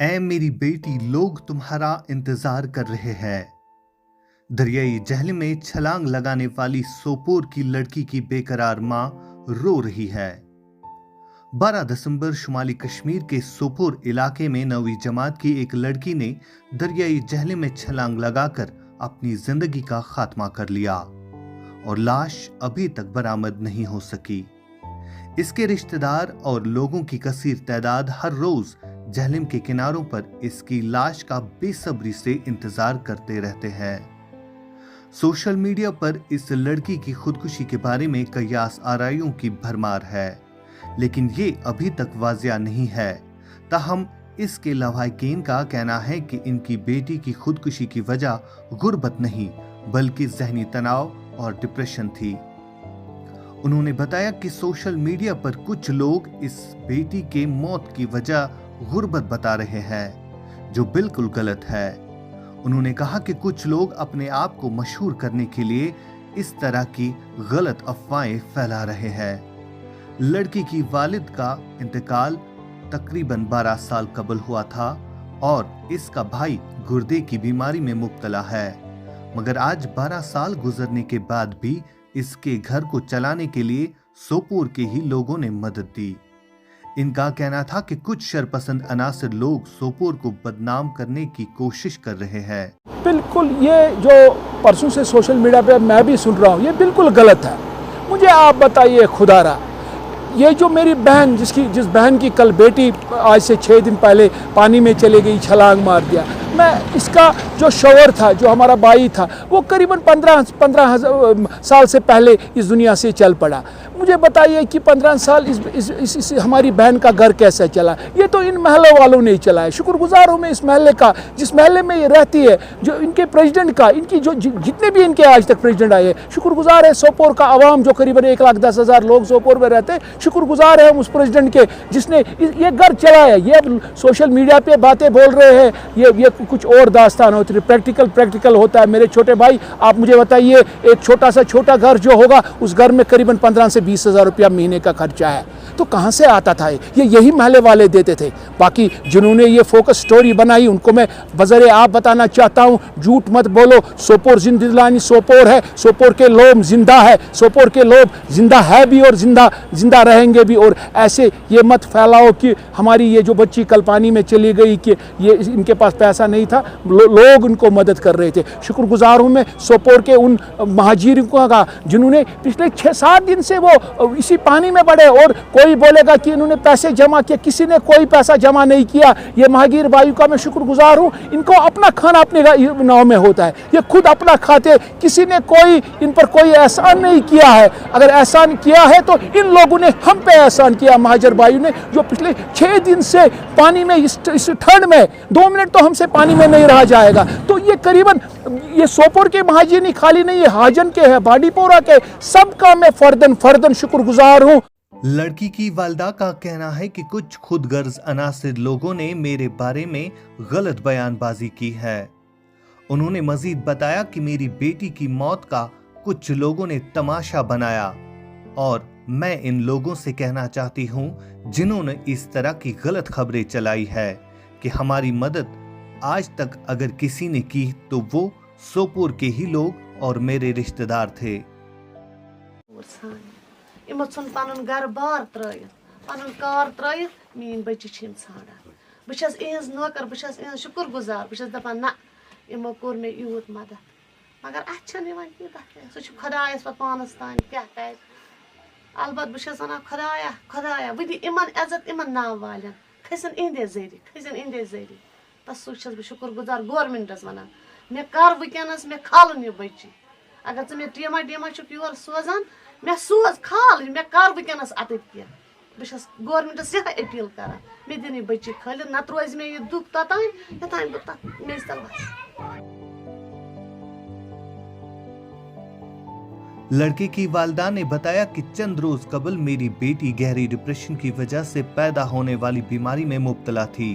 ऐ मेरी बेटी, लोग तुम्हारा इंतजार कर रहे हैं। दरियाई जहलम में छलांग लगाने वाली सोपोर की लड़की की बेकरार मां रो रही है। 12 दिसंबर शुमाली कश्मीर के सोपोर इलाके में 9वीं जमात की एक लड़की ने दरियाई जहलम में छलांग लगाकर अपनी जिंदगी का खात्मा कर लिया और लाश अभी तक बरामद नहीं हो सकी। इसके रिश्तेदार और लोगों की कसीर तादाद हर रोज जहलम के किनारों पर इसकी लाश का बेसब्री से इंतजार करते रहते हैं। सोशल मीडिया पर इस लड़की की खुदकुशी के बारे में कयास आराइयों की भरमार है, लेकिन ये अभी तक वाजिया नहीं है। ताहम इसके लवाहिकीन का कहना है कि इनकी बेटी की खुदकुशी की वजह गुर्बत नहीं बल्कि जहनी तनाव और डिप्रेशन थी। उन्होंने बताया कि सोशल मीडिया पर कुछ लोग इस बेटी के मौत की वजह गुर्बत बता रहे हैं, जो बिल्कुल गलत है। उन्होंने कहा कि कुछ लोग अपने आप को मशहूर करने के लिए इस तरह की गलत अफवाहें फैला रहे हैं। लड़की की वालिद का इंतकाल तकरीबन 12 साल कबल हुआ था और इसका भाई गुर्दे की बीमारी में मुब्तला है, मगर आज 12 साल गुजरने के बाद भी इसके घर को चलाने के लिए सोपोर के ही लोगों ने मदद दी। इनका कहना था कि कुछ शरपसंद अनासर लोग सोपोर को बदनाम करने की कोशिश कर रहे हैं। बिल्कुल, ये जो परसों से सोशल मीडिया पे मैं भी सुन रहा हूँ, ये बिल्कुल गलत है। मुझे आप बताइए खुदारा, ये जो मेरी बहन जिस बहन की कल बेटी आज से 6 दिन पहले पानी में चले गई, छलांग मार दिया, मैं इसका जो शौहर था, जो हमारा भाई था, वो करीबन 15 साल से पहले इस दुनिया से चल पड़ा। मुझे बताइए कि 15 साल इस हमारी बहन का घर कैसे चला? ये तो इन महलों वालों ने ही चला है। शुक्रगुजार हूँ मैं इस महल्ले का, जिस महल्ले में ये रहती है, जो इनके प्रेसिडेंट का, इनकी जो जितने भी इनके आज तक प्रेसिडेंट आए हैं, शुक्रगुजार है सोपोर का आवाम, जो करीबन 1,10,000 लोग सोपोर में रहते हैं। शुक्रगुजार है हम उस प्रेसिडेंट के जिसने ये घर चलाया। ये अब सोशल मीडिया पे बातें बोल रहे हैं, ये कुछ और दास्तान होती है, प्रैक्टिकल होता है। मेरे छोटे भाई, आप मुझे बताइए, एक छोटा घर जो होगा, उस घर में करीबन 15 से 20,000 रुपया महीने का खर्चा है, तो कहाँ से आता था? ये यही महल्ले वाले देते थे। बाकी जिन्होंने ये फोकस स्टोरी बनाई, उनको मैं बज़रे आप बताना चाहता हूँ, झूठ मत बोलो। सोपोर जिंदलानी सोपोर है, सोपोर के लोग जिंदा है, सोपोर के लोग जिंदा है भी और जिंदा रहेंगे भी। और ऐसे ये मत फैलाओ कि हमारी ये जो बच्ची कल पानी में चली गई कि ये इनके पास पैसा नहीं था, लोग उनको मदद कर रहे थे। शुक्रगुजार हूँ मैं सोपोर के उन महाजिरों का जिन्होंने पिछले 6-7 दिन से वो इसी पानी में पड़े। और कोई बोलेगा कि इन्होंने पैसे जमा किए, किसी ने कोई पैसा जमा नहीं किया। ये महागीर भाइयों का मैं शुक्रगुजार हूँ। इनको अपना खाना अपने नाव में होता है, ये खुद अपना खाते, किसी ने कोई इन पर कोई एहसान नहीं किया है। अगर एहसान किया है तो इन लोगों ने हम पे एहसान किया, महाजर भाइयों ने, जो पिछले 6 दिन से पानी में इस ठंड में 2 मिनट तो हमसे पानी में नहीं रहा जाएगा। तो ये करीबन ये सोपोर के महाजिर खाली नहीं है, हाजन के है, बाडीपोरा के, सबका मैं फर्दन शुक्रगुजार हूँ। लड़की की वालिदा का कहना है कि कुछ खुदगर्ज अनासिर लोगों ने मेरे बारे में गलत बयानबाजी की है। उन्होंने मजीद बताया कि मेरी बेटी की मौत का कुछ लोगों ने तमाशा बनाया और मैं इन लोगों से कहना चाहती हूं जिन्होंने इस तरह की गलत खबरें चलाई है कि हमारी मदद आज तक अगर किसी ने की तो वो सोपोर के ही लोग और मेरे रिश्तेदार थे। इमो छुन पनुन घर बार त्रयित, पनुन कार त्रयित, मीन बच्ची छ ठाना। बस इहज नौकर, बस इहज शुक्र गुजार, बस दपान ना इमो कोर मे यूत मदद, मगर अच्छन सह खुदायस पे पानस तान क्या कर। अलबत् बस वन खुदाया वह दी इमन इज्जत, इमन नाव वालन खसन इंदे जरिए। बस सह बह शुक्र गुजार गवर्नमेंटस वन, मे कर वनस मे खालन यह बच्ची। अगर चे मे टीमा योर सोजान, मे सोज खाल, मे कर वनस अत कह। बस गवर्नमेंटस यह अपील कर, मे दिन यह बच्ची खाल, नत रोज मे यह दुख तोतान योतान बह मेज तल बस। लड़के की वालिदा ने बताया कि चंद रोज कबल मेरी बेटी गहरी डिप्रेशन की वजह से पैदा होने वाली बीमारी में मुब्तला थी।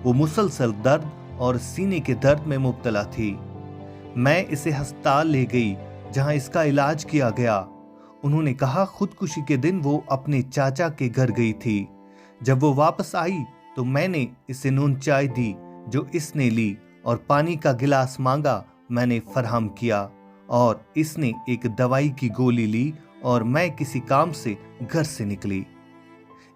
वो मुसलसल दर्द और सीने के दर्द में मुब्तला थी। मैं इसे अस्पताल ले गई जहां इसका इलाज किया गया। उन्होंने कहा खुदकुशी के दिन वो अपने चाचा के घर गई थी। जब वो वापस आई तो मैंने इसे नून चाय दी जो इसने ली, और पानी का गिलास मांगा, मैंने फराहम किया, और इसने एक दवाई की गोली ली और मैं किसी काम से घर से निकली।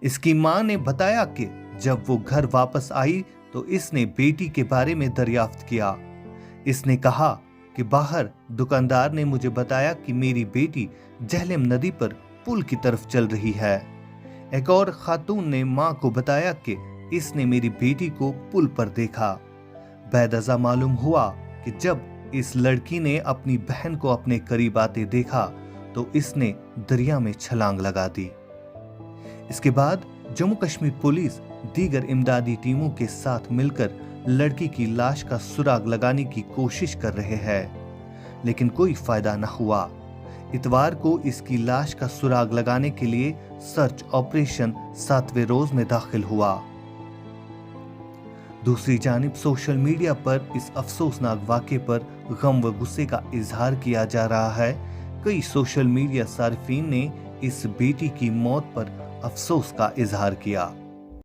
इसकी मां ने बताया कि जब वो घर वापस आई तो इसने बेटी के बारे में दरियाफ्त किया। इसने कहा कि बाहर दुकानदार ने मुझे बताया कि मेरी बेटी झेलम नदी पर पुल की तरफ चल रही है। एक और खातून ने मां को बताया कि इसने मेरी बेटी को पुल पर देखा। बेदजा मालूम हुआ कि जब इस लड़की ने अपनी बहन को अपने करीब आते देखा तो इसने दरिया में छलांग लगा दी। इसके बाद जम्मू कश्मीर पुलिस दीगर इमदादी टीमों के साथ मिलकर लड़की की लाश का सुराग लगाने की कोशिश कर रहे हैं, लेकिन कोई फायदा न हुआ। इतवार को इसकी लाश का सुराग लगाने के लिए सर्च ऑपरेशन 7वें रोज में दाखिल हुआ। दूसरी जानिब सोशल मीडिया पर इस अफसोसनाक वाक़े पर गम व गुस्से का इजहार किया जा रहा है। कई सोशल मीडिया सार्फिन ने इस बेटी की मौत पर अफसोस का इजहार किया।